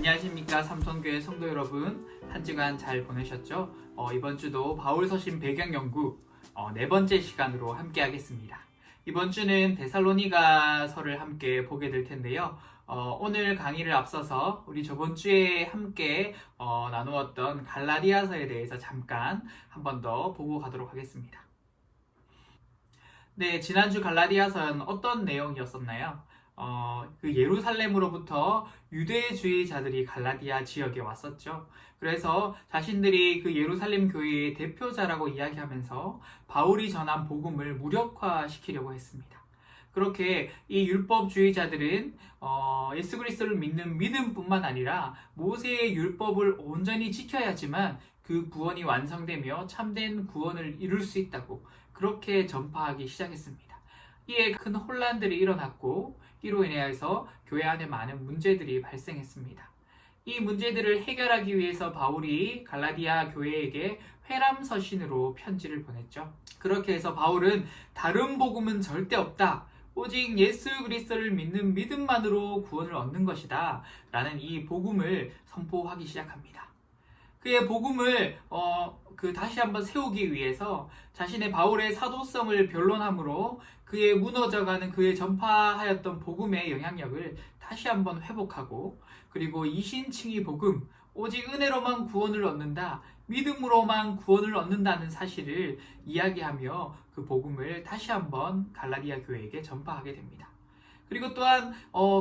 안녕하십니까 삼성교회 성도 여러분, 한 주간 잘 보내셨죠? 이번 주도 바울서신 배경연구 네 번째 시간으로 함께 하겠습니다. 이번 주는 데살로니가서를 함께 보게 될 텐데요. 오늘 강의를 앞서서 우리 저번 주에 함께 나누었던 갈라디아서에 대해서 잠깐 한 번 더 보고 가도록 하겠습니다. 네, 지난주 갈라디아서는 어떤 내용이었었나요? 그 예루살렘으로부터 유대주의자들이 갈라디아 지역에 왔었죠. 그래서 자신들이 그 예루살렘 교회의 대표자라고 이야기하면서 바울이 전한 복음을 무력화시키려고 했습니다. 그렇게 이 율법주의자들은 예수 그리스도를 믿는 믿음뿐만 아니라 모세의 율법을 온전히 지켜야지만 그 구원이 완성되며 참된 구원을 이룰 수 있다고 그렇게 전파하기 시작했습니다. 이에 큰 혼란들이 일어났고 이로 인해서 교회 안에 많은 문제들이 발생했습니다. 이 문제들을 해결하기 위해서 바울이 갈라디아 교회에게 회람서신으로 편지를 보냈죠. 그렇게 해서 바울은 다른 복음은 절대 없다. 오직 예수 그리스도를 믿는 믿음만으로 구원을 얻는 것이다. 라는 이 복음을 선포하기 시작합니다. 그의 복음을 다시 한번 세우기 위해서 자신의 바울의 사도성을 변론함으로 그의 무너져가는 그의 전파하였던 복음의 영향력을 다시 한번 회복하고, 그리고 이신칭의 복음, 오직 은혜로만 구원을 얻는다, 믿음으로만 구원을 얻는다는 사실을 이야기하며 그 복음을 다시 한번 갈라디아 교회에게 전파하게 됩니다. 그리고 또한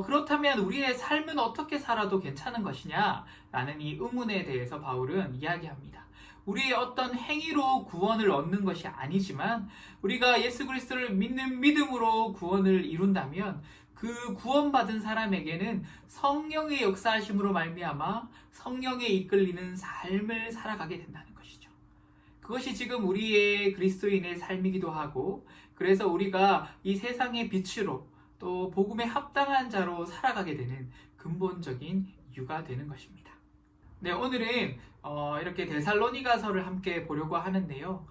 그렇다면 우리의 삶은 어떻게 살아도 괜찮은 것이냐? 라는 이 의문에 대해서 바울은 이야기합니다. 우리의 어떤 행위로 구원을 얻는 것이 아니지만 우리가 예수 그리스도를 믿는 믿음으로 구원을 이룬다면 그 구원받은 사람에게는 성령의 역사하심으로 말미암아 성령에 이끌리는 삶을 살아가게 된다는 것이죠. 그것이 지금 우리의 그리스도인의 삶이기도 하고, 그래서 우리가 이 세상의 빛으로 또 복음에 합당한 자로 살아가게 되는 근본적인 이유가 되는 것입니다. 네, 오늘은 이렇게 데살로니가서를 함께 보려고 하는데요.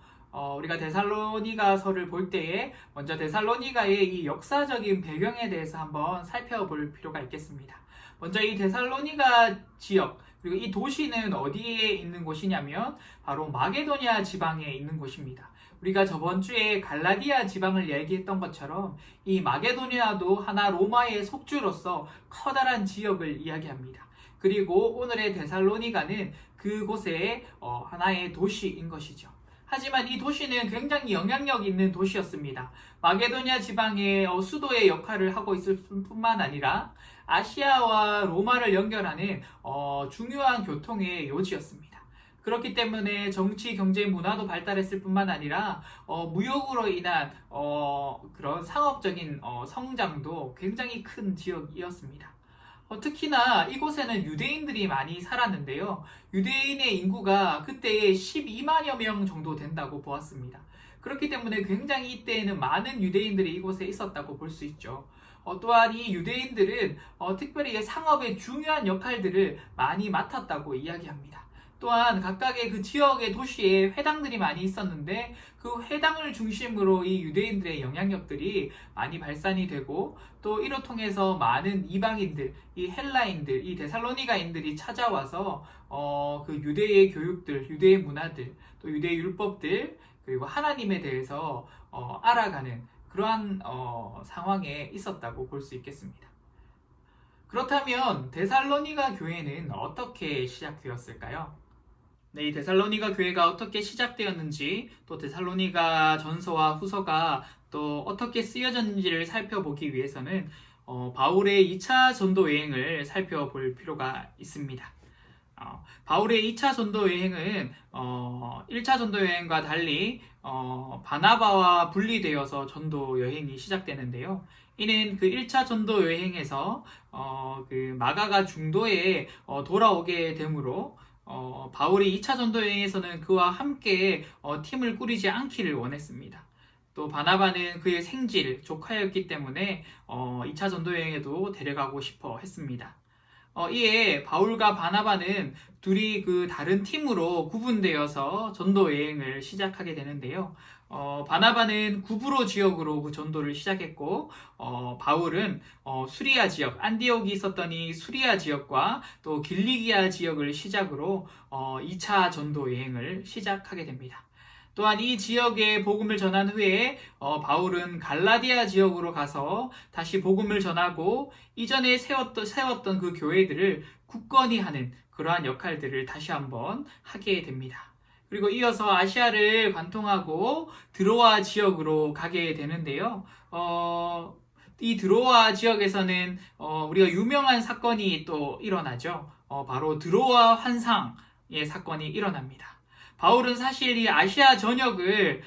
우리가 데살로니가서를 볼 때에 먼저 데살로니가의 이 역사적인 배경에 대해서 한번 살펴볼 필요가 있겠습니다. 먼저 이 데살로니가 지역, 그리고 이 도시는 어디에 있는 곳이냐면 바로 마게도니아 지방에 있는 곳입니다. 우리가 저번 주에 갈라디아 지방을 얘기했던 것처럼 이 마게도니아도 하나 로마의 속주로서 커다란 지역을 이야기합니다. 그리고 오늘의 데살로니가는 그곳의 하나의 도시인 것이죠. 하지만 이 도시는 굉장히 영향력 있는 도시였습니다. 마게도니아 지방의 수도의 역할을 하고 있을 뿐만 아니라 아시아와 로마를 연결하는 중요한 교통의 요지였습니다. 그렇기 때문에 정치, 경제, 문화도 발달했을 뿐만 아니라 무역으로 인한 그런 상업적인 성장도 굉장히 큰 지역이었습니다. 특히나 이곳에는 유대인들이 많이 살았는데요. 유대인의 인구가 그때에 12만여 명 정도 된다고 보았습니다. 그렇기 때문에 굉장히 이때에는 많은 유대인들이 이곳에 있었다고 볼 수 있죠. 또한 이 유대인들은 특별히 상업의 중요한 역할들을 많이 맡았다고 이야기합니다. 또한 각각의 그 지역의 도시에 회당들이 많이 있었는데 그 회당을 중심으로 이 유대인들의 영향력들이 많이 발산이 되고, 또 이로 통해서 많은 이방인들, 이 헬라인들, 이 데살로니가인들이 찾아와서 그 유대의 교육들, 유대의 문화들, 또 유대의 율법들, 그리고 하나님에 대해서 알아가는 그러한 상황에 있었다고 볼 수 있겠습니다. 그렇다면 데살로니가 교회는 어떻게 시작되었을까요? 네, 이 데살로니가 교회가 어떻게 시작되었는지, 또 데살로니가 전서와 후서가 또 어떻게 쓰여졌는지를 살펴보기 위해서는 바울의 2차 전도 여행을 살펴볼 필요가 있습니다. 바울의 2차 전도 여행은 1차 전도 여행과 달리 바나바와 분리되어서 전도 여행이 시작되는데요. 이는 그 1차 전도 여행에서 그 마가가 중도에 돌아오게 되므로 바울이 2차 전도 여행에서는 그와 함께 팀을 꾸리지 않기를 원했습니다. 또 바나바는 그의 생질, 조카였기 때문에 2차 전도 여행에도 데려가고 싶어 했습니다. 이에 바울과 바나바는 둘이 그 다른 팀으로 구분되어서 전도 여행을 시작하게 되는데요. 바나바는 구브로 지역으로 그 전도를 시작했고, 바울은 수리아 지역, 안디옥이 있었던 이 수리아 지역과 또 길리기아 지역을 시작으로 2차 전도 여행을 시작하게 됩니다. 또한 이 지역에 복음을 전한 후에 바울은 갈라디아 지역으로 가서 다시 복음을 전하고 이전에 세웠던 그 교회들을 굳건히 하는 그러한 역할들을 다시 한번 하게 됩니다. 그리고 이어서 아시아를 관통하고 드로아 지역으로 가게 되는데요. 이 드로아 지역에서는 우리가 유명한 사건이 또 일어나죠. 바로 드로아 환상의 사건이 일어납니다. 바울은 사실 이 아시아 전역을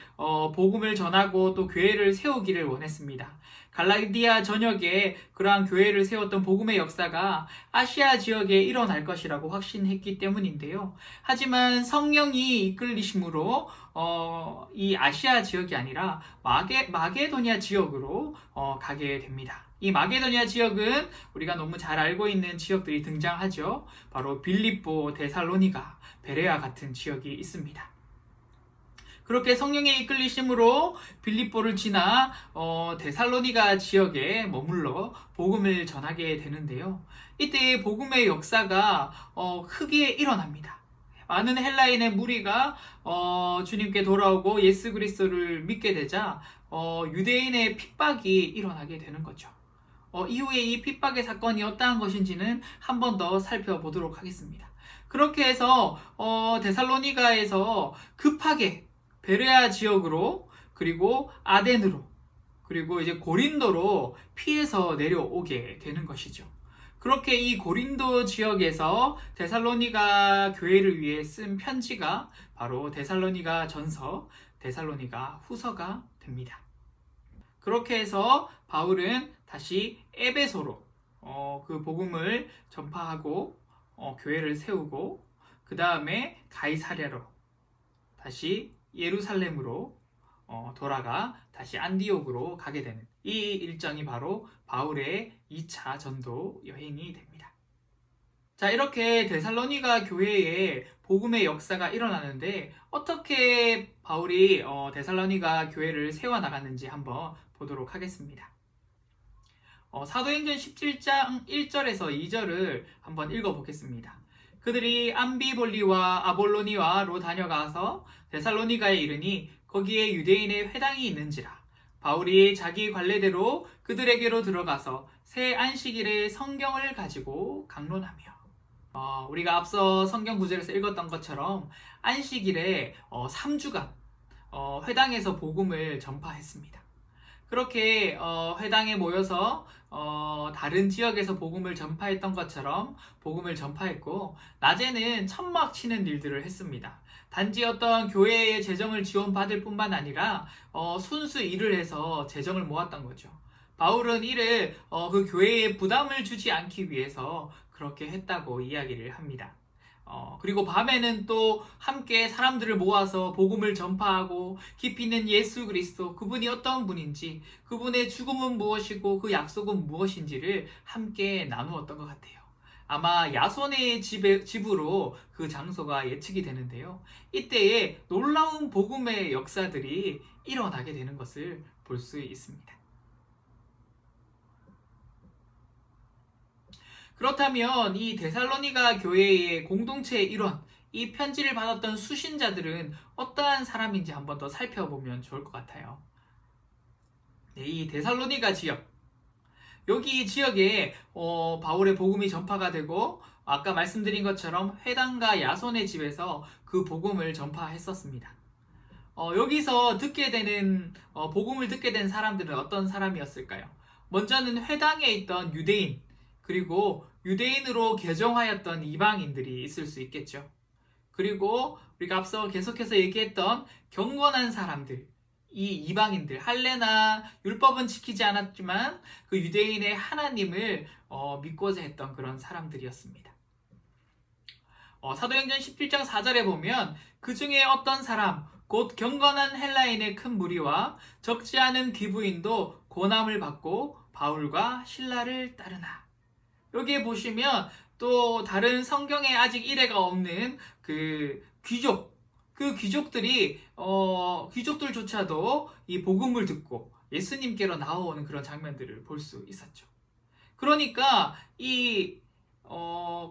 복음을 전하고 또 교회를 세우기를 원했습니다. 갈라디아 전역에 그러한 교회를 세웠던 복음의 역사가 아시아 지역에 일어날 것이라고 확신했기 때문인데요. 하지만 성령이 이끌리심으로 이 아시아 지역이 아니라 마게도니아 지역으로 가게 됩니다. 이 마게도니아 지역은 우리가 너무 잘 알고 있는 지역들이 등장하죠. 바로 빌립보, 데살로니가, 베레아 같은 지역이 있습니다. 그렇게 성령의 이끌리심으로 빌립보를 지나 데살로니가 지역에 머물러 복음을 전하게 되는데요. 이때 복음의 역사가 크게 일어납니다. 많은 헬라인의 무리가 주님께 돌아오고 예수 그리스도를 믿게 되자 유대인의 핍박이 일어나게 되는 거죠. 이후에 이 핍박의 사건이 어떠한 것인지는 한 번 더 살펴보도록 하겠습니다. 그렇게 해서 데살로니가에서 급하게 베레아 지역으로 그리고 아덴으로 그리고 이제 고린도로 피해서 내려오게 되는 것이죠. 그렇게 이 고린도 지역에서 데살로니가 교회를 위해 쓴 편지가 바로 데살로니가 전서, 데살로니가 후서가 됩니다. 그렇게 해서 바울은 다시 에베소로 그 복음을 전파하고 교회를 세우고 그 다음에 가이사랴로 다시 예루살렘으로 돌아가 다시 안디옥으로 가게 되는 이 일정이 바로 바울의 2차 전도 여행이 됩니다. 자, 이렇게 데살로니가 교회에 복음의 역사가 일어나는데 어떻게 바울이 데살로니가 교회를 세워나갔는지 한번 보도록 하겠습니다. 사도행전 17장 1절에서 2절을 한번 읽어보겠습니다. 그들이 암비볼리와 아볼로니와로 다녀가서 데살로니가에 이르니 거기에 유대인의 회당이 있는지라. 바울이 자기 관례대로 그들에게로 들어가서 새 안식일에 성경을 가지고 강론하며 우리가 앞서 성경 구절에서 읽었던 것처럼 안식일에 3주간 회당에서 복음을 전파했습니다. 그렇게 회당에 모여서 다른 지역에서 복음을 전파했던 것처럼 복음을 전파했고 낮에는 천막 치는 일들을 했습니다. 단지 어떤 교회의 재정을 지원받을 뿐만 아니라 순수 일을 해서 재정을 모았던 거죠. 바울은 이를 그 교회에 부담을 주지 않기 위해서 그렇게 했다고 이야기를 합니다. 그리고 밤에는 또 함께 사람들을 모아서 복음을 전파하고 깊이 있는 예수 그리스도, 그분이 어떤 분인지, 그분의 죽음은 무엇이고 그 약속은 무엇인지를 함께 나누었던 것 같아요. 아마 야손의 집으로 그 장소가 예측이 되는데요. 이때에 놀라운 복음의 역사들이 일어나게 되는 것을 볼 수 있습니다. 그렇다면 이 데살로니가 교회의 공동체의 일원, 이 편지를 받았던 수신자들은 어떠한 사람인지 한번 더 살펴보면 좋을 것 같아요. 네, 이 데살로니가 지역, 여기 지역에 바울의 복음이 전파가 되고 아까 말씀드린 것처럼 회당과 야손의 집에서 그 복음을 전파했었습니다. 여기서 복음을 듣게 된 사람들은 어떤 사람이었을까요? 먼저는 회당에 있던 유대인, 그리고 유대인으로 개종하였던 이방인들이 있을 수 있겠죠. 그리고 우리가 앞서 계속해서 얘기했던 경건한 사람들, 이 이방인들, 할례나 율법은 지키지 않았지만 그 유대인의 하나님을 믿고자 했던 그런 사람들이었습니다. 사도행전 17장 4절에 보면 그 중에 어떤 사람, 곧 경건한 헬라인의 큰 무리와 적지 않은 귀부인도 고난을 받고 바울과 실라를 따르나. 여기에 보시면 또 다른 성경에 아직 일해가 없는 그 그 귀족들조차도 이 복음을 듣고 예수님께로 나아오는 그런 장면들을 볼 수 있었죠. 그러니까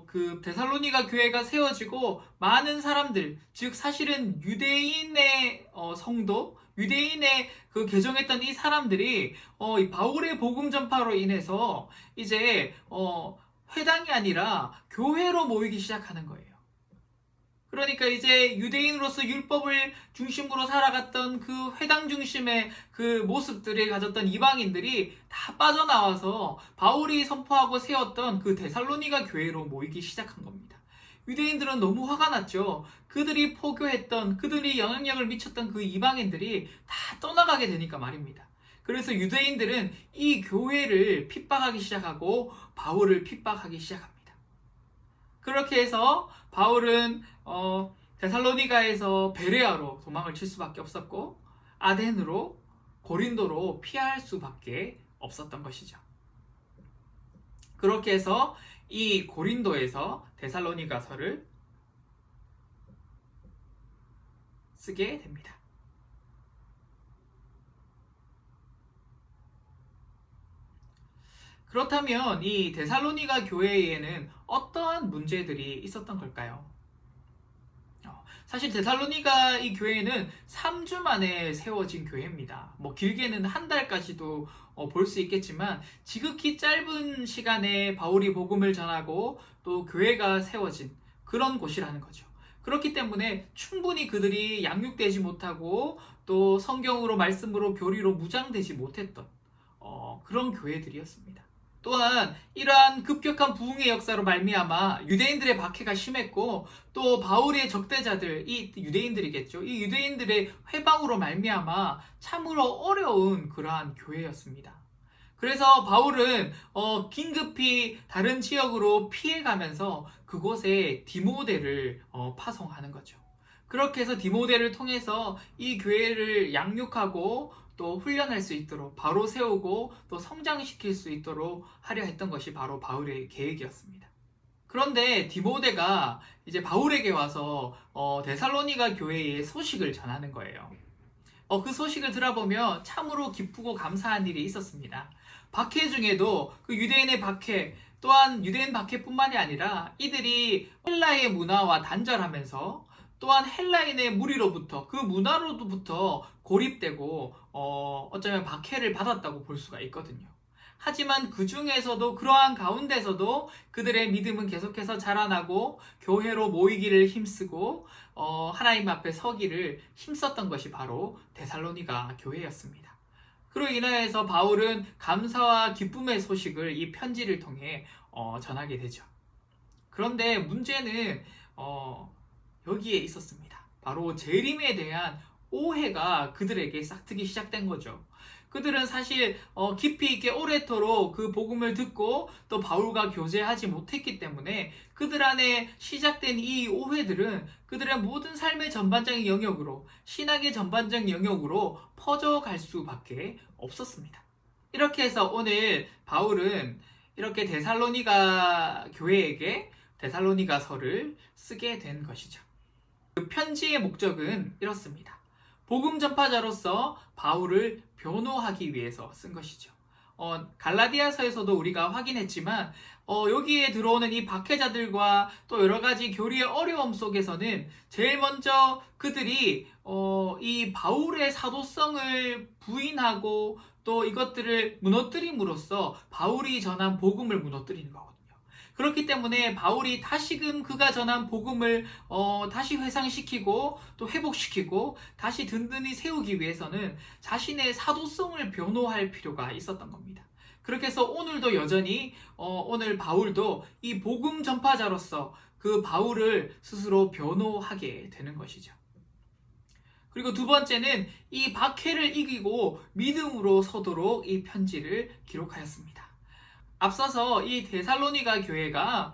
그 데살로니가 교회가 세워지고 많은 사람들, 즉 사실은 유대인의 성도, 유대인의 그 개종했던 이 사람들이 이 바울의 복음 전파로 인해서 이제 회당이 아니라 교회로 모이기 시작하는 거예요. 그러니까 이제 유대인으로서 율법을 중심으로 살아갔던 그 회당 중심의 그 모습들을 가졌던 이방인들이 다 빠져나와서 바울이 선포하고 세웠던 그 데살로니가 교회로 모이기 시작한 겁니다. 유대인들은 너무 화가 났죠. 그들이 포교했던, 그들이 영향력을 미쳤던 그 이방인들이 다 떠나가게 되니까 말입니다. 그래서 유대인들은 이 교회를 핍박하기 시작하고 바울을 핍박하기 시작합니다. 그렇게 해서 바울은 데살로니가에서 베레아로 도망을 칠 수밖에 없었고 아덴으로, 고린도로 피할 수밖에 없었던 것이죠. 그렇게 해서 이 고린도에서 데살로니가서를 쓰게 됩니다. 그렇다면 이 데살로니가 교회에는 어떠한 문제들이 있었던 걸까요? 사실 데살로니가 이 교회는 3주 만에 세워진 교회입니다. 뭐 길게는 한 달까지도 볼 수 있겠지만 지극히 짧은 시간에 바울이 복음을 전하고 또 교회가 세워진 그런 곳이라는 거죠. 그렇기 때문에 충분히 그들이 양육되지 못하고 또 성경으로 말씀으로 교리로 무장되지 못했던 그런 교회들이었습니다. 또한 이러한 급격한 부흥의 역사로 말미암아 유대인들의 박해가 심했고 또 바울의 적대자들, 이 유대인들이겠죠. 이 유대인들의 회방으로 말미암아 참으로 어려운 그러한 교회였습니다. 그래서 바울은 긴급히 다른 지역으로 피해가면서 그곳에 디모데를 파송하는 거죠. 그렇게 해서 디모데를 통해서 이 교회를 양육하고 또 훈련할 수 있도록 바로 세우고 또 성장시킬 수 있도록 하려 했던 것이 바로 바울의 계획이었습니다. 그런데 디모데가 이제 바울에게 와서 데살로니가 교회의 소식을 전하는 거예요. 그 소식을 들어보면 참으로 기쁘고 감사한 일이 있었습니다. 박해 중에도 그 유대인의 박해, 또한 유대인 박해뿐만이 아니라 이들이 헬라의 문화와 단절하면서 또한 헬라인의 무리로부터 그 문화로부터 고립되고 어쩌면 박해를 받았다고 볼 수가 있거든요. 하지만 그 중에서도 그러한 가운데서도 그들의 믿음은 계속해서 자라나고 교회로 모이기를 힘쓰고 하나님 앞에 서기를 힘썼던 것이 바로 데살로니가 교회였습니다. 그로 인하여서 바울은 감사와 기쁨의 소식을 이 편지를 통해 전하게 되죠. 그런데 문제는 여기에 있었습니다. 바로 재림에 대한 오해가 그들에게 싹트기 시작된 거죠. 그들은 사실 깊이 있게 오래도록 그 복음을 듣고 또 바울과 교제하지 못했기 때문에 그들 안에 시작된 이 오해들은 그들의 모든 삶의 전반적인 영역으로, 신학의 전반적인 영역으로 퍼져갈 수밖에 없었습니다. 이렇게 해서 오늘 바울은 이렇게 데살로니가 교회에게 데살로니가서를 쓰게 된 것이죠. 그 편지의 목적은 이렇습니다. 복음 전파자로서 바울을 변호하기 위해서 쓴 것이죠. 갈라디아서에서도 우리가 확인했지만 여기에 들어오는 이 박해자들과 또 여러 가지 교리의 어려움 속에서는 제일 먼저 그들이 이 바울의 사도성을 부인하고 또 이것들을 무너뜨림으로써 바울이 전한 복음을 무너뜨리는 거거든요. 그렇기 때문에 바울이 다시금 그가 전한 복음을 다시 회상시키고 또 회복시키고 다시 든든히 세우기 위해서는 자신의 사도성을 변호할 필요가 있었던 겁니다. 그렇게 해서 오늘도 여전히 오늘 바울도 이 복음 전파자로서 그 바울을 스스로 변호하게 되는 것이죠. 그리고 두 번째는 이 박해를 이기고 믿음으로 서도록 이 편지를 기록하였습니다. 앞서서 이 데살로니가 교회가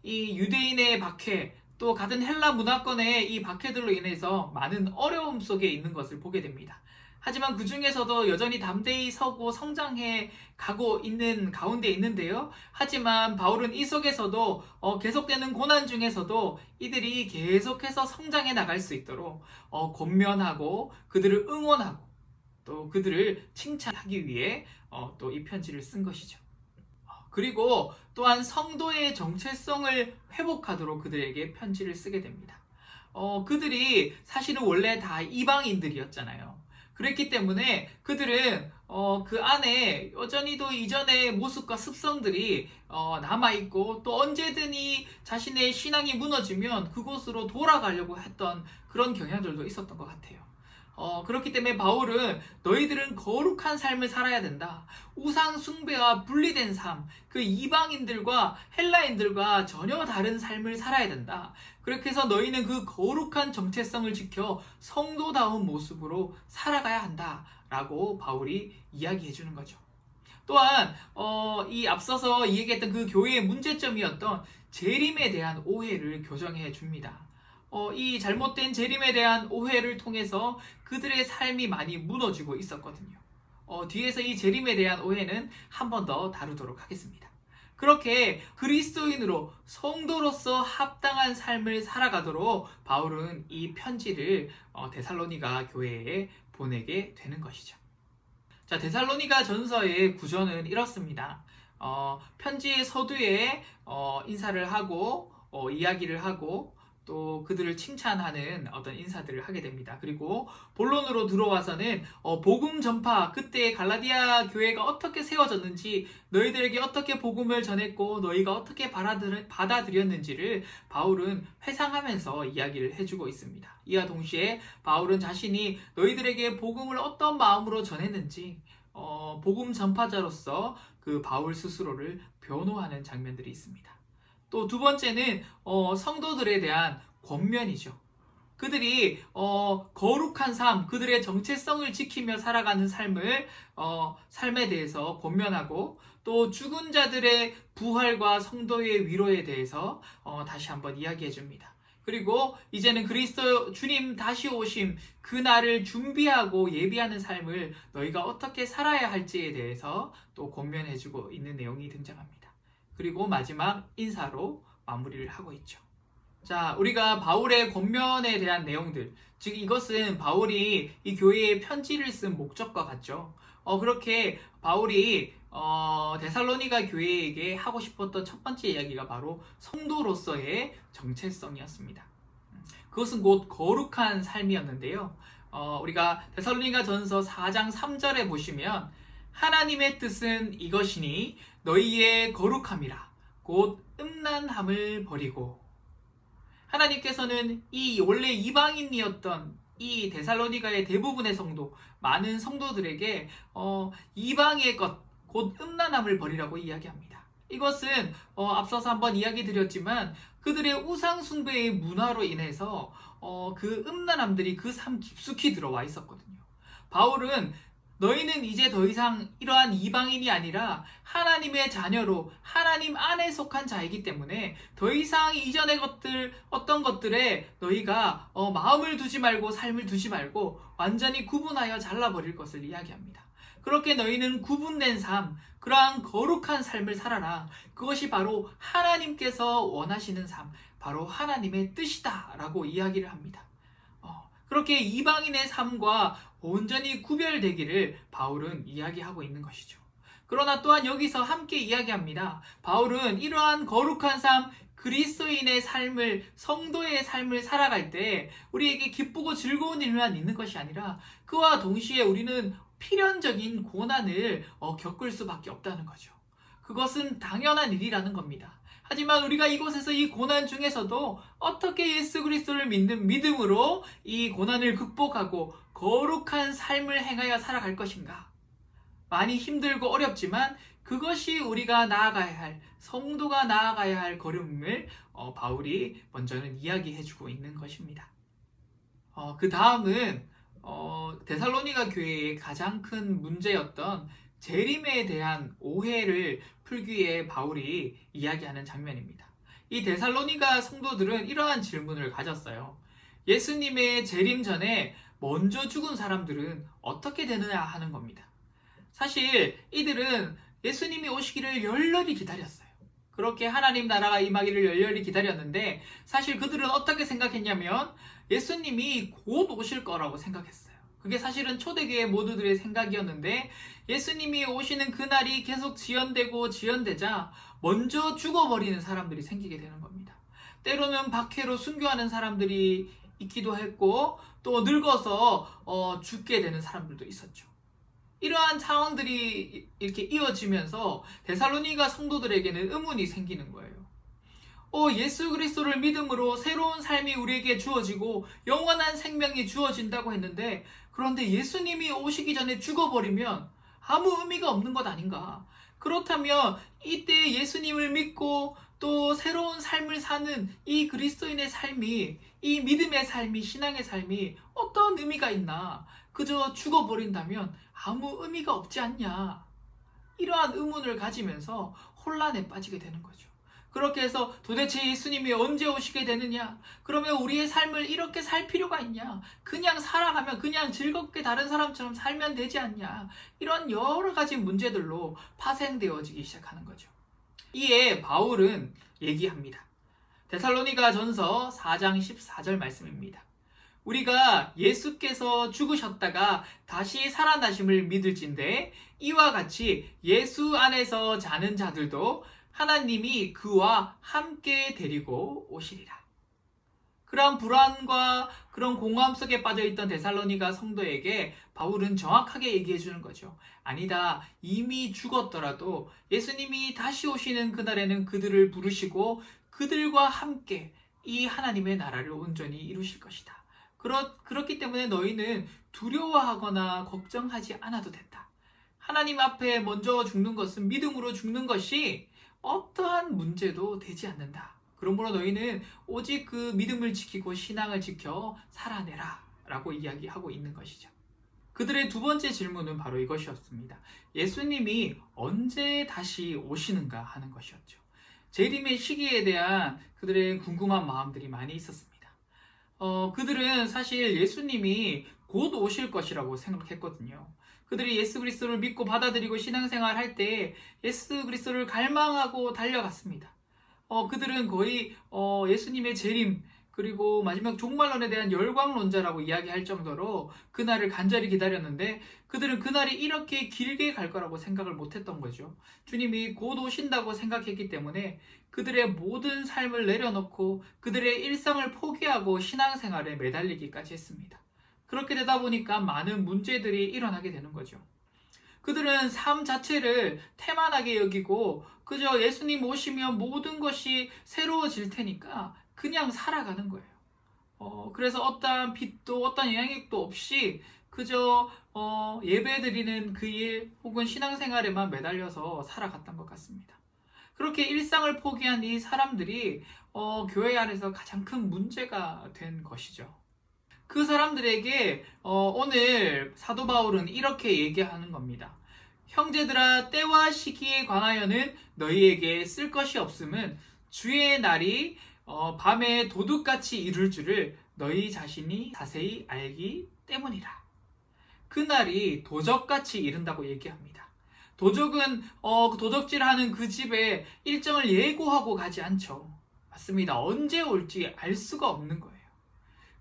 이 유대인의 박해, 또 같은 헬라 문화권의 이 박해들로 인해서 많은 어려움 속에 있는 것을 보게 됩니다. 하지만 그 중에서도 여전히 담대히 서고 성장해 가고 있는 가운데 있는데요. 하지만 바울은 이 속에서도 계속되는 고난 중에서도 이들이 계속해서 성장해 나갈 수 있도록 권면하고 그들을 응원하고 또 그들을 칭찬하기 위해 또 이 편지를 쓴 것이죠. 그리고 또한 성도의 정체성을 회복하도록 그들에게 편지를 쓰게 됩니다. 그들이 사실은 원래 다 이방인들이었잖아요. 그랬기 때문에 그들은 그 안에 여전히도 이전의 모습과 습성들이 남아있고 또 언제든지 자신의 신앙이 무너지면 그곳으로 돌아가려고 했던 그런 경향들도 있었던 것 같아요. 그렇기 때문에 바울은 너희들은 거룩한 삶을 살아야 된다. 우상 숭배와 분리된 삶, 그 이방인들과 헬라인들과 전혀 다른 삶을 살아야 된다. 그렇게 해서 너희는 그 거룩한 정체성을 지켜 성도다운 모습으로 살아가야 한다. 라고 바울이 이야기해 주는 거죠. 또한 이 앞서서 얘기했던 그 교회의 문제점이었던 재림에 대한 오해를 교정해 줍니다. 이 잘못된 재림에 대한 오해를 통해서 그들의 삶이 많이 무너지고 있었거든요. 뒤에서 이 재림에 대한 오해는 한 번 더 다루도록 하겠습니다. 그렇게 그리스도인으로 성도로서 합당한 삶을 살아가도록 바울은 이 편지를 데살로니가 교회에 보내게 되는 것이죠. 자, 데살로니가 전서의 구조는 이렇습니다. 편지의 서두에 인사를 하고 이야기를 하고 또 그들을 칭찬하는 어떤 인사들을 하게 됩니다. 그리고 본론으로 들어와서는 복음 전파, 그때 갈라디아 교회가 어떻게 세워졌는지, 너희들에게 어떻게 복음을 전했고 너희가 어떻게 받아들였는지를 바울은 회상하면서 이야기를 해주고 있습니다. 이와 동시에 바울은 자신이 너희들에게 복음을 어떤 마음으로 전했는지 복음 전파자로서 그 바울 스스로를 변호하는 장면들이 있습니다. 또 두 번째는 성도들에 대한 권면이죠. 그들이 거룩한 삶, 그들의 정체성을 지키며 살아가는 삶에 대해서 권면하고 또 죽은 자들의 부활과 성도의 위로에 대해서 다시 한번 이야기해 줍니다. 그리고 이제는 그리스도 주님 다시 오심 그날을 준비하고 예비하는 삶을 너희가 어떻게 살아야 할지에 대해서 또 권면해 주고 있는 내용이 등장합니다. 그리고 마지막 인사로 마무리를 하고 있죠. 자, 우리가 바울의 권면에 대한 내용들, 즉 이것은 바울이 이 교회에 편지를 쓴 목적과 같죠. 그렇게 바울이 데살로니가 교회에게 하고 싶었던 첫 번째 이야기가 바로 성도로서의 정체성이었습니다. 그것은 곧 거룩한 삶이었는데요. 우리가 데살로니가 전서 4장 3절에 보시면 하나님의 뜻은 이것이니 너희의 거룩함이라 곧 음란함을 버리고, 하나님께서는 이 원래 이방인이었던 이 데살로니가의 대부분의 성도, 많은 성도들에게 이방의 것, 곧 음란함을 버리라고 이야기합니다. 이것은 앞서서 한번 이야기 드렸지만 그들의 우상 숭배의 문화로 인해서 그 음란함들이 그 삶 깊숙이 들어와 있었거든요. 바울은 너희는 이제 더 이상 이러한 이방인이 아니라 하나님의 자녀로 하나님 안에 속한 자이기 때문에 더 이상 이전의 것들, 어떤 것들에 너희가 마음을 두지 말고 삶을 두지 말고 완전히 구분하여 잘라버릴 것을 이야기합니다. 그렇게 너희는 구분된 삶, 그러한 거룩한 삶을 살아라. 그것이 바로 하나님께서 원하시는 삶, 바로 하나님의 뜻이다 라고 이야기를 합니다. 그렇게 이방인의 삶과 온전히 구별되기를 바울은 이야기하고 있는 것이죠. 그러나 또한 여기서 함께 이야기합니다. 바울은 이러한 거룩한 삶, 그리스도인의 삶을, 성도의 삶을 살아갈 때 우리에게 기쁘고 즐거운 일만 있는 것이 아니라 그와 동시에 우리는 필연적인 고난을 겪을 수밖에 없다는 거죠. 그것은 당연한 일이라는 겁니다. 하지만 우리가 이곳에서 이 고난 중에서도 어떻게 예수 그리스도를 믿는 믿음으로 이 고난을 극복하고 거룩한 삶을 행하여 살아갈 것인가? 많이 힘들고 어렵지만 그것이 우리가 나아가야 할, 성도가 나아가야 할 걸음을 바울이 먼저는 이야기해주고 있는 것입니다. 그 다음은 데살로니가 교회의 가장 큰 문제였던 재림에 대한 오해를 풀기 위해 바울이 이야기하는 장면입니다. 이 데살로니가 성도들은 이러한 질문을 가졌어요. 예수님의 재림 전에 먼저 죽은 사람들은 어떻게 되느냐 하는 겁니다. 사실 이들은 예수님이 오시기를 열렬히 기다렸어요. 그렇게 하나님 나라가 임하기를 열렬히 기다렸는데 사실 그들은 어떻게 생각했냐면 예수님이 곧 오실 거라고 생각했어요. 그게 사실은 초대교회 모두들의 생각이었는데 예수님이 오시는 그날이 계속 지연되고 지연되자 먼저 죽어버리는 사람들이 생기게 되는 겁니다. 때로는 박해로 순교하는 사람들이 있기도 했고 또 늙어서 죽게 되는 사람들도 있었죠. 이러한 상황들이 이렇게 이어지면서 데살로니가 성도들에게는 의문이 생기는 거예요. 예수 그리스도를 믿음으로 새로운 삶이 우리에게 주어지고 영원한 생명이 주어진다고 했는데 그런데 예수님이 오시기 전에 죽어버리면 아무 의미가 없는 것 아닌가? 그렇다면 이때 예수님을 믿고 또 새로운 삶을 사는 이 그리스도인의 삶이, 이 믿음의 삶이, 신앙의 삶이 어떤 의미가 있나? 그저 죽어버린다면 아무 의미가 없지 않냐? 이러한 의문을 가지면서 혼란에 빠지게 되는 거죠. 그렇게 해서 도대체 예수님이 언제 오시게 되느냐? 그러면 우리의 삶을 이렇게 살 필요가 있냐? 그냥 살아가면 그냥 즐겁게 다른 사람처럼 살면 되지 않냐? 이런 여러 가지 문제들로 파생되어지기 시작하는 거죠. 이에 바울은 얘기합니다. 데살로니가 전서 4장 14절 말씀입니다. 우리가 예수께서 죽으셨다가 다시 살아나심을 믿을진대 이와 같이 예수 안에서 자는 자들도 하나님이 그와 함께 데리고 오시리라. 그런 불안과 그런 공허함 속에 빠져있던 데살로니가 성도에게 바울은 정확하게 얘기해 주는 거죠. 아니다. 이미 죽었더라도 예수님이 다시 오시는 그날에는 그들을 부르시고 그들과 함께 이 하나님의 나라를 온전히 이루실 것이다. 그렇기 때문에 너희는 두려워하거나 걱정하지 않아도 된다. 하나님 앞에 먼저 죽는 것은 믿음으로 죽는 것이 어떠한 문제도 되지 않는다. 그러므로 너희는 오직 그 믿음을 지키고 신앙을 지켜 살아내라 라고 이야기하고 있는 것이죠. 그들의 두 번째 질문은 바로 이것이었습니다. 예수님이 언제 다시 오시는가 하는 것이었죠. 재림의 시기에 대한 그들의 궁금한 마음들이 많이 있었습니다. 그들은 사실 예수님이 곧 오실 것이라고 생각했거든요. 그들이 예수 그리스도를 믿고 받아들이고 신앙생활 할 때 예수 그리스도를 갈망하고 달려갔습니다. 그들은 거의 예수님의 재림 그리고 마지막 종말론에 대한 열광론자라고 이야기할 정도로 그날을 간절히 기다렸는데 그들은 그날이 이렇게 길게 갈 거라고 생각을 못했던 거죠. 주님이 곧 오신다고 생각했기 때문에 그들의 모든 삶을 내려놓고 그들의 일상을 포기하고 신앙생활에 매달리기까지 했습니다. 그렇게 되다 보니까 많은 문제들이 일어나게 되는 거죠. 그들은 삶 자체를 태만하게 여기고 그저 예수님 오시면 모든 것이 새로워질 테니까 그냥 살아가는 거예요. 그래서 어떠한 빚도 어떠한 영향력도 없이 그저 예배드리는 그 일 혹은 신앙생활에만 매달려서 살아갔던 것 같습니다. 그렇게 일상을 포기한 이 사람들이 교회 안에서 가장 큰 문제가 된 것이죠. 그 사람들에게 오늘 사도 바울은 이렇게 얘기하는 겁니다. 형제들아 때와 시기에 관하여는 너희에게 쓸 것이 없음은 주의 날이 밤에 도둑같이 이룰 줄을 너희 자신이 자세히 알기 때문이라. 그 날이 도적같이 이른다고 얘기합니다. 도적은 도적질하는 그 집에 일정을 예고하고 가지 않죠. 맞습니다. 언제 올지 알 수가 없는 거예요.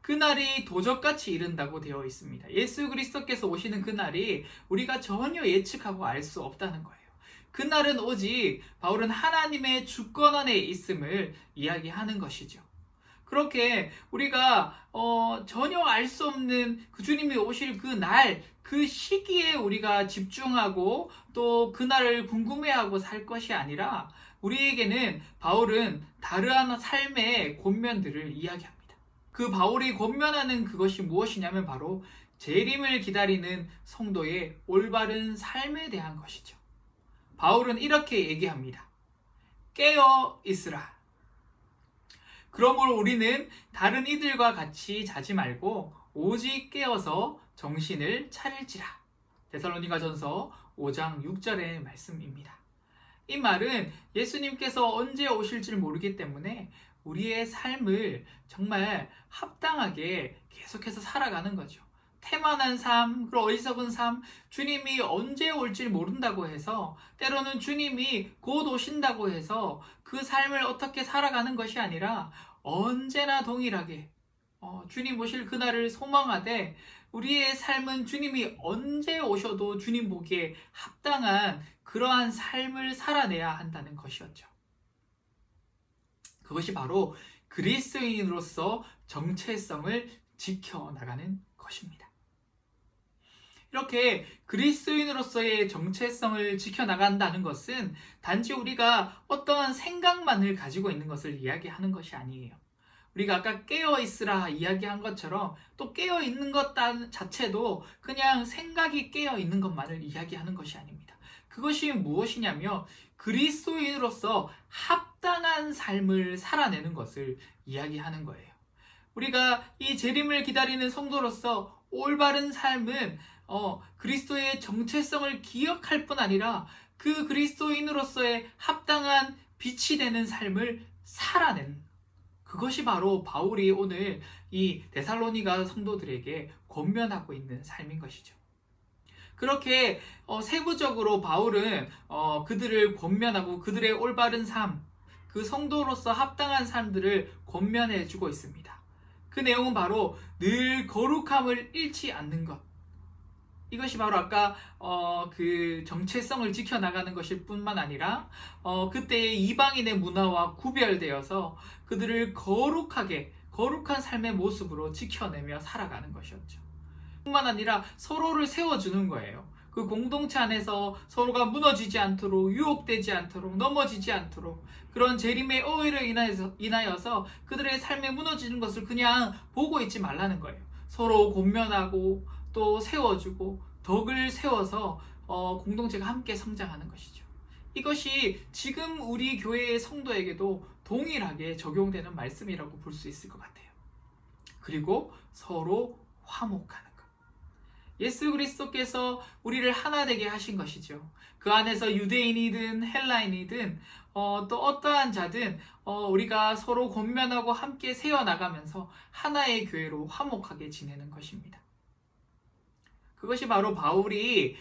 그날이 도적같이 이른다고 되어 있습니다. 예수 그리스도께서 오시는 그날이 우리가 전혀 예측하고 알 수 없다는 거예요. 그날은 오직 바울은 하나님의 주권 안에 있음을 이야기하는 것이죠. 그렇게 우리가 전혀 알 수 없는 그 주님이 오실 그 날, 그 시기에 우리가 집중하고 또 그날을 궁금해하고 살 것이 아니라 우리에게는 바울은 다르한 삶의 권면들을 이야기합니다. 그 바울이 권면하는 그것이 무엇이냐면 바로 재림을 기다리는 성도의 올바른 삶에 대한 것이죠. 바울은 이렇게 얘기합니다. 깨어 있으라. 그러므로 우리는 다른 이들과 같이 자지 말고 오직 깨어서 정신을 차릴지라. 데살로니가전서 5장 6절의 말씀입니다. 이 말은 예수님께서 언제 오실지 모르기 때문에 우리의 삶을 정말 합당하게 계속해서 살아가는 거죠. 태만한 삶, 그리고 어리석은 삶, 주님이 언제 올지 모른다고 해서, 때로는 주님이 곧 오신다고 해서 그 삶을 어떻게 살아가는 것이 아니라 언제나 동일하게 주님 오실 그날을 소망하되, 우리의 삶은 주님이 언제 오셔도 주님 보기에 합당한 그러한 삶을 살아내야 한다는 것이었죠. 그것이 바로 그리스도인으로서 정체성을 지켜나가는 것입니다. 이렇게 그리스도인으로서의 정체성을 지켜나간다는 것은 단지 우리가 어떠한 생각만을 가지고 있는 것을 이야기하는 것이 아니에요. 우리가 아까 깨어있으라 이야기한 것처럼 또 깨어있는 것 자체도 그냥 생각이 깨어있는 것만을 이야기하는 것이 아닙니다. 그것이 무엇이냐면 그리스도인으로서 합당한 삶을 살아내는 것을 이야기하는 거예요. 우리가 이 재림을 기다리는 성도로서 올바른 삶은 그리스도의 정체성을 기억할 뿐 아니라 그 그리스도인으로서의 합당한 빛이 되는 삶을 살아내는, 그것이 바로 바울이 오늘 이 데살로니가 성도들에게 권면하고 있는 삶인 것이죠. 그렇게 세부적으로 바울은 그들을 권면하고 그들의 올바른 삶, 그 성도로서 합당한 삶들을 권면해 주고 있습니다. 그 내용은 바로 늘 거룩함을 잃지 않는 것. 이것이 바로 아까 그 정체성을 지켜나가는 것일 뿐만 아니라 그때의 이방인의 문화와 구별되어서 그들을 거룩한 삶의 모습으로 지켜내며 살아가는 것이었죠. 뿐만 아니라 서로를 세워주는 거예요. 그 공동체 안에서 서로가 무너지지 않도록, 유혹되지 않도록, 넘어지지 않도록, 그런 재림의 오해를 인하여서 그들의 삶에 무너지는 것을 그냥 보고 있지 말라는 거예요. 서로 권면하고 또 세워주고 덕을 세워서 공동체가 함께 성장하는 것이죠. 이것이 지금 우리 교회의 성도에게도 동일하게 적용되는 말씀이라고 볼 수 있을 것 같아요. 그리고 서로 화목하는 것. 예수 그리스도께서 우리를 하나 되게 하신 것이죠. 그 안에서 유대인이든 헬라인이든 또 어떠한 자든 우리가 서로 권면하고 함께 세워나가면서 하나의 교회로 화목하게 지내는 것입니다. 그것이 바로 바울이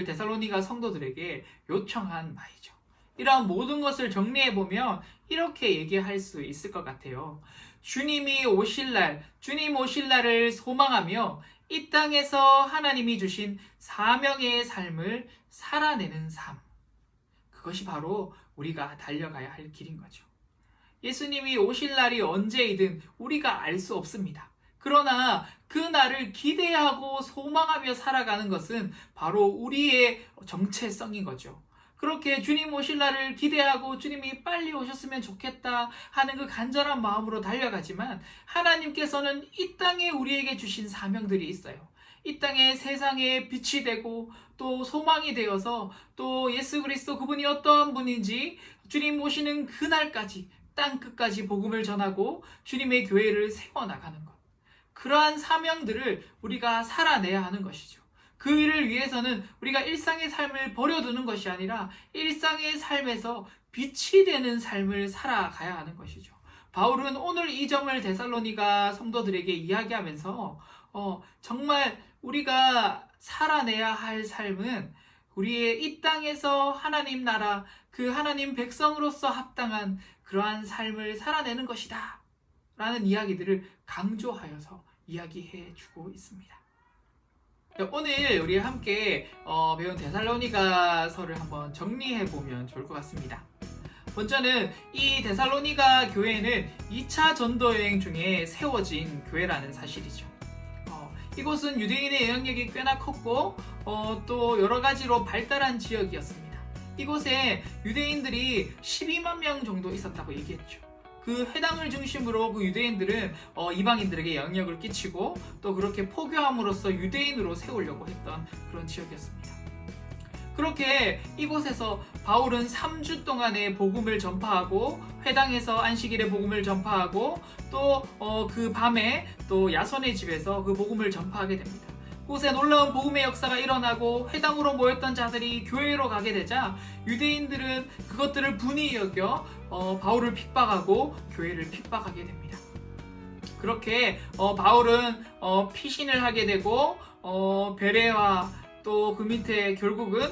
데살로니가 성도들에게 요청한 바이죠. 이러한 모든 것을 정리해보면 이렇게 얘기할 수 있을 것 같아요. 주님 오실 날을 소망하며 이 땅에서 하나님이 주신 사명의 삶을 살아내는 삶. 그것이 바로 우리가 달려가야 할 길인 거죠. 예수님이 오실 날이 언제이든 우리가 알 수 없습니다. 그러나 그 날을 기대하고 소망하며 살아가는 것은 바로 우리의 정체성인 거죠. 그렇게 주님 오실 날을 기대하고 주님이 빨리 오셨으면 좋겠다 하는 그 간절한 마음으로 달려가지만, 하나님께서는 이 땅에 우리에게 주신 사명들이 있어요. 이 땅에 세상에 빛이 되고 또 소망이 되어서 또 예수 그리스도 그분이 어떠한 분인지 주님 오시는 그날까지 땅 끝까지 복음을 전하고 주님의 교회를 세워나가는 것. 그러한 사명들을 우리가 살아내야 하는 것이죠. 그 일을 위해서는 우리가 일상의 삶을 버려두는 것이 아니라 일상의 삶에서 빛이 되는 삶을 살아가야 하는 것이죠. 바울은 오늘 이 점을 데살로니가 성도들에게 이야기하면서 정말 우리가 살아내야 할 삶은 우리의 이 땅에서 하나님 나라, 그 하나님 백성으로서 합당한 그러한 삶을 살아내는 것이다 라는 이야기들을 강조하여서 이야기해 주고 있습니다. 오늘 우리 함께 배운 데살로니가서를 한번 정리해 보면 좋을 것 같습니다. 먼저는 이 데살로니가 교회는 2차 전도 여행 중에 세워진 교회라는 사실이죠. 이곳은 유대인의 영향력이 꽤나 컸고 또 여러 가지로 발달한 지역이었습니다. 이곳에 유대인들이 12만 명 정도 있었다고 얘기했죠. 그 회당을 중심으로 그 유대인들은 이방인들에게 영향력을 끼치고 또 그렇게 포교함으로써 유대인으로 세우려고 했던 그런 지역이었습니다. 그렇게 이곳에서 바울은 3주 동안의 복음을 전파하고 회당에서 안식일에 복음을 전파하고 또 그 밤에 또 야손의 집에서 그 복음을 전파하게 됩니다. 그곳에 놀라운 복음의 역사가 일어나고 회당으로 모였던 자들이 교회로 가게 되자 유대인들은 그것들을 분이 여겨 바울을 핍박하고 교회를 핍박하게 됩니다. 그렇게 바울은 피신을 하게 되고 베레와 또 그 밑에 결국은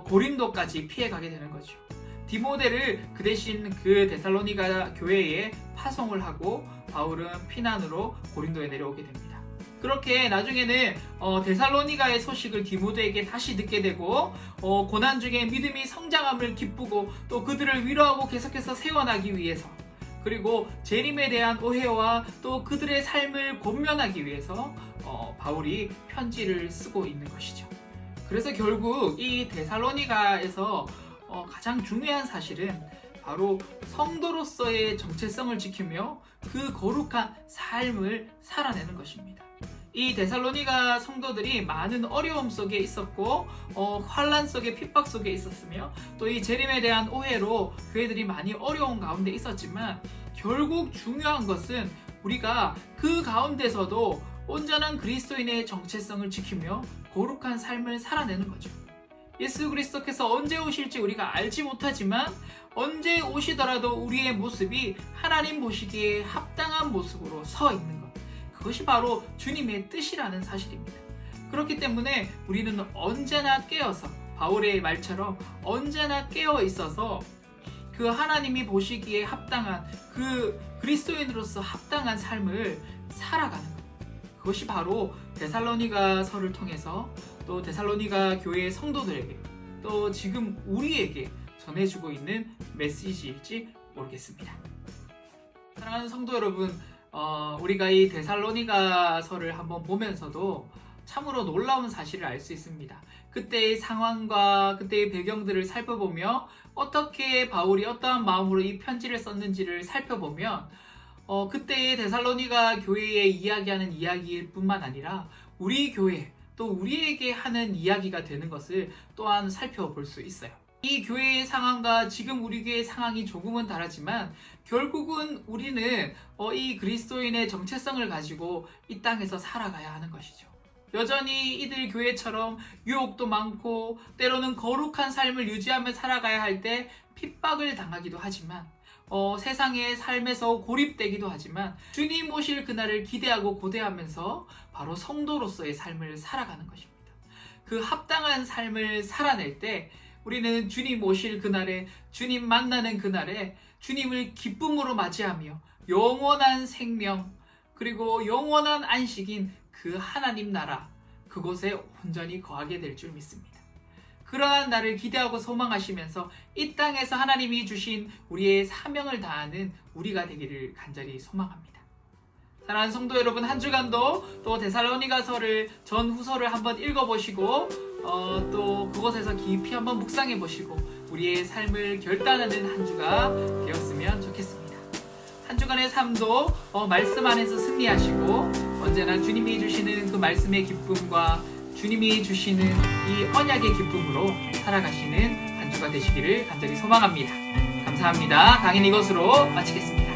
고린도까지 피해가게 되는 거죠. 디모데를 그 대신 그 데살로니가 교회에 파송을 하고 바울은 피난으로 고린도에 내려오게 됩니다. 그렇게 나중에는 데살로니가의 소식을 디모데에게 다시 듣게 되고 고난 중에 믿음이 성장함을 기쁘고 또 그들을 위로하고 계속해서 세워나기 위해서, 그리고 재림에 대한 오해와 또 그들의 삶을 권면하기 위해서 바울이 편지를 쓰고 있는 것이죠. 그래서 결국 이 데살로니가에서 가장 중요한 사실은 바로 성도로서의 정체성을 지키며 그 거룩한 삶을 살아내는 것입니다. 이 데살로니가 성도들이 많은 어려움 속에 있었고 환난 속에 핍박 속에 있었으며 또 이 재림에 대한 오해로 교회들이 많이 어려운 가운데 있었지만, 결국 중요한 것은 우리가 그 가운데서도 온전한 그리스도인의 정체성을 지키며 거룩한 삶을 살아내는 거죠. 예수 그리스도께서 언제 오실지 우리가 알지 못하지만 언제 오시더라도 우리의 모습이 하나님 보시기에 합당한 모습으로 서 있는 것, 그것이 바로 주님의 뜻이라는 사실입니다. 그렇기 때문에 우리는 언제나 깨어서, 바울의 말처럼 언제나 깨어 있어서 그 하나님이 보시기에 합당한 그 그리스도인으로서 합당한 삶을 살아가는 것, 그것이 바로 데살로니가서를 통해서 또 데살로니가 교회의 성도들에게 또 지금 우리에게 전해주고 있는 메시지일지 모르겠습니다. 사랑하는 성도 여러분, 우리가 이 데살로니가서를 한번 보면서도 참으로 놀라운 사실을 알 수 있습니다. 그때의 상황과 그때의 배경들을 살펴보며 어떻게 바울이 어떠한 마음으로 이 편지를 썼는지를 살펴보면 그때의 데살로니가 교회에 이야기하는 이야기일 뿐만 아니라 우리 교회 또 우리에게 하는 이야기가 되는 것을 또한 살펴볼 수 있어요. 이 교회의 상황과 지금 우리 교회의 상황이 조금은 다르지만 결국은 우리는 이 그리스도인의 정체성을 가지고 이 땅에서 살아가야 하는 것이죠. 여전히 이들 교회처럼 유혹도 많고 때로는 거룩한 삶을 유지하며 살아가야 할 때 핍박을 당하기도 하지만 세상의 삶에서 고립되기도 하지만 주님 오실 그날을 기대하고 고대하면서 바로 성도로서의 삶을 살아가는 것입니다. 그 합당한 삶을 살아낼 때 우리는 주님 오실 그날에, 주님 만나는 그날에 주님을 기쁨으로 맞이하며 영원한 생명 그리고 영원한 안식인 그 하나님 나라, 그곳에 온전히 거하게 될 줄 믿습니다. 그러한 날을 기대하고 소망하시면서 이 땅에서 하나님이 주신 우리의 사명을 다하는 우리가 되기를 간절히 소망합니다. 사랑하는 성도 여러분, 한 주간도 또 데살로니가서를 전후서를 한번 읽어보시고 또 그곳에서 깊이 한번 묵상해 보시고 우리의 삶을 결단하는 한 주가 되었으면 좋겠습니다. 한 주간의 삶도 말씀 안에서 승리하시고 언제나 주님이 주시는 그 말씀의 기쁨과 주님이 주시는 이 언약의 기쁨으로 살아가시는 한 주가 되시기를 간절히 소망합니다. 감사합니다. 강연 이것으로 마치겠습니다.